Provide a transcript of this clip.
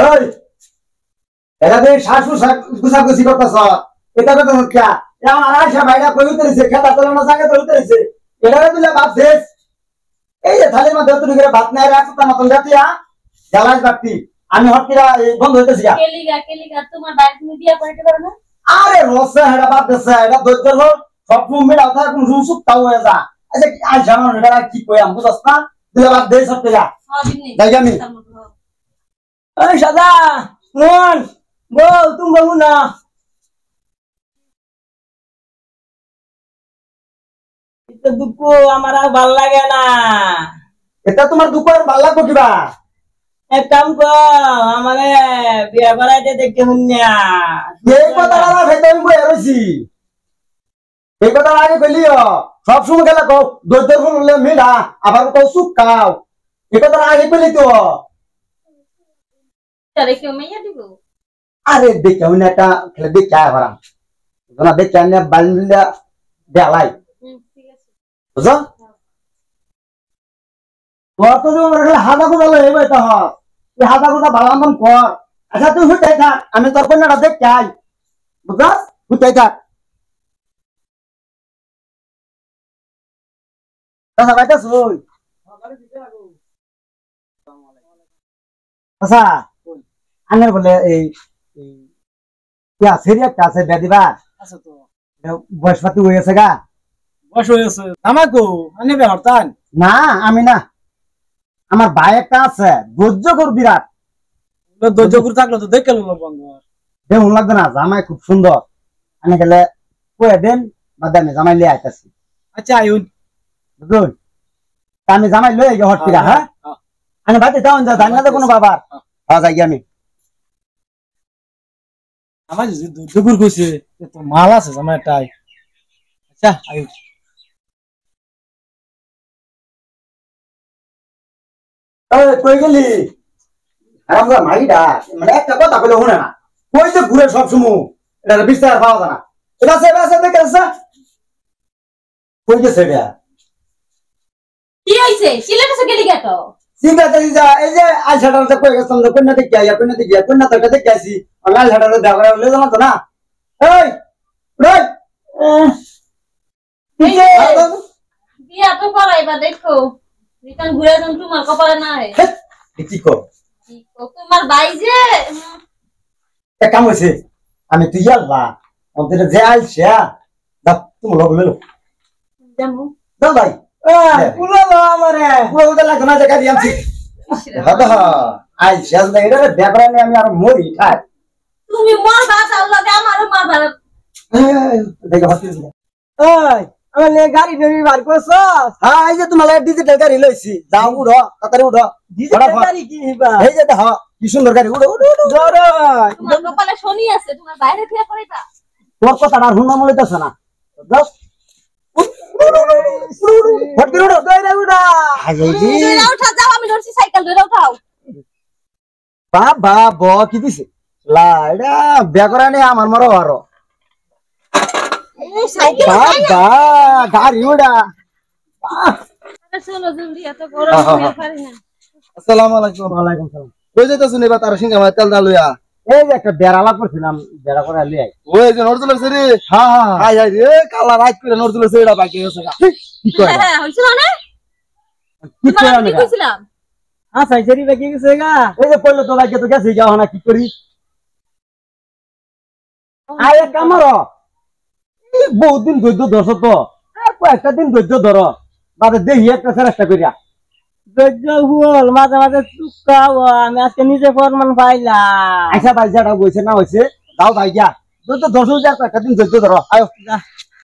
ওই এরা দেই শাশু গুছাগুছি করতেছ এটা কথা হচ্ছে এমন আয়সা ভাইরা কই উতরেছে খেলা চালানো জায়গা তো উতরেছে এটারে দিলে বাপ দেশ এই যে থালির মধ্যে তুই করে ভাত নাই রাখতা মতন জাতিয়া জ্বালাস বাপটি আমি হটকিরা বন্ধ হইতেছি কেলিগা তোমার বাইরে তুমি দিয়া করতে পারো না আরে রসে হেডা বাপ দেশে এটা দৈত্য হল সব মেলা ওটা কোন সুসুক তাও হয়ে যা আচ্ছা আজ জানো এটা কি কই আমি বুঝছ না দিলে বাপ দেশ সব যা যাই আমি এই সাদা মন বল তুমি বলু না এটা দুঃখ আমার আর ভাল লাগে না এটা তোমার দুঃখ আর ভাল লাগবো কিবা এক কাম কর আমারে বিয়া করাইতে দেখতে হুন্যা এই কথাটা না ভেতরে আমি বই রইছি এই কথাটা আগে কইলিও সব সময় গেলে কও দৈত্য হলে মেলা আবার কও সুখ খাও এই কথাটা আগে কইলি তো তারে কেউ মাইয়া দিব আরে দেখে উনি একটা খেলে দেখে আয় বারাম না দেখে আনে বালিলা দেলাই ঠিক আছে বুঝছো তোর তো যে আমার হাদা গুদা লই বাইতা হ তুই হাদা গুদা ভালো মন কর আচ্ছা তুই হুটাই থাক আমি তোর কন্যাটা দেখতে আই বুঝছস হুটাই থাক আচ্ছা বাইতা শুন আচ্ছা আনের বলে এই ইয়া সিরিয়াস কাছে বেদিবা আচ্ছা তো বয়সপাতি হয়ে গেছে গা বস হয়েছে আমাকো আনি বে হরতান না আমি না আমার ভাই একটা আছে ধৈর্য কর বিরাট ধৈর্য করে থাকলো তো দেখে লো বন্ধু দেখুন লাগবে না জামাই খুব সুন্দর আমি গেলে কয়ে দেন বাদে আমি জামাই লিয়ে আইতাছি আচ্ছা আইউন বুঝুন আমি জামাই লয়ে গে হটকিরা হ্যাঁ আমি ভাতে যাওন যা জানি না কোনো বাবার হ্যাঁ যাই আমি আমার যে ধৈর্য করে কইছে তো মাল আছে জামাইটাই আচ্ছা আইউন কই গেলি আমরা মাইডা মানে একটা কথা কইলে শুনে না কই যে ঘুরে সব সময় এটা বিস্তার পাওয়া যায় না এটা সে বাসে দেখে আছে কই গেছে এটা কি হইছে সিলেবাসে কেলিগা তো সিঙ্গাতে যা এই যে আলছাটাতে কই গেছতাম তো কন্যা দেখি আইয়া কন্যা দেখি কন্যা তো দেখি আইছি আলছাটাতে দেখা করে লয়ে যাম তো না এই রই এই যে বিয়া তো করাইবা দেখো রিটান ঘুরে যান তোমার কপালে না হে কি কর তোমার ভাই যে এক কাম হইছে আমি তুই আল্লাহ ওদের যে আলছা দা তুমি লগ লইলো জামু দাও ভাই পুলালো আমারে পুরো লাগে না জায়গা দিয়াছি দাদা আলছা দেখে রে ব্যাপারে আমি আর মরি ঠাই তুমি মর বাস আল্লাহ দে আমারও মার ভালো দেখো হাসি ওই আমার লে গাড়ি বেবি বার করছস হ্যাঁ এই যে তোমার ডিজিটাল গাড়ি লইছি যাও উড়ো তাড়াতাড়ি উড়ো ডিজিটাল গাড়ি কি হিবা এই যে দেখো কি সুন্দর গাড়ি উড়ো উড়ো উড়ো জরই তোমার কপালে শনি আছে তোমার বাইরে ফিয়া করাইবা তোর কথা আর হুন্না মলিতেছ না যাও ফটকি উড়ো দইরা উড়া ধরে উঠা যাও আমি ধরছি সাইকেল ধরে উঠাও বাবা ব কি দিছে লা এটা ব্যাকরানে আমার মারো আরো এই সাইকেল বাবা গাড়ি উড়া চলো জলদি এত গরম হয়ে পারি না আসসালামু আলাইকুম ওয়ালাইকুম সালাম কই যাইতাছুন এবার তার সিঙ্গা মাই তেল দা লইয়া এই যে একটা বেড়ালা করছিলাম বেড়া করে লিয়ে আই ওই যে নরজুলের সেরি হ্যাঁ হ্যাঁ হাই হাই রে কালা রাত করে নরজুলের সেরিটা বাকি হইছে গা কি করে হ্যাঁ হইছিল না কি তোমার করে আমি কইছিলাম হ্যাঁ সাইজেরি বাকি গেছে গা এই যে পড়লো তো লাগে তো গেছে যাও না কি করি আরে কামারো বহুত দিন ধৈর্য ধরছো তো কয়েকটা দিন ধৈর্য ধরো বাদে দেখি একটা চেষ্টা করিয়া ধৈর্য হুল মাঝে মাঝে চুকাও আমি আজকে নিজে ফরমান পাইলাম আচ্ছা ভাই যাটা বলছে না হয়েছে দাও ভাই গিয়া ধৈর্য ধরছো যে কয়েকটা দিন ধৈর্য ধরো আয়ো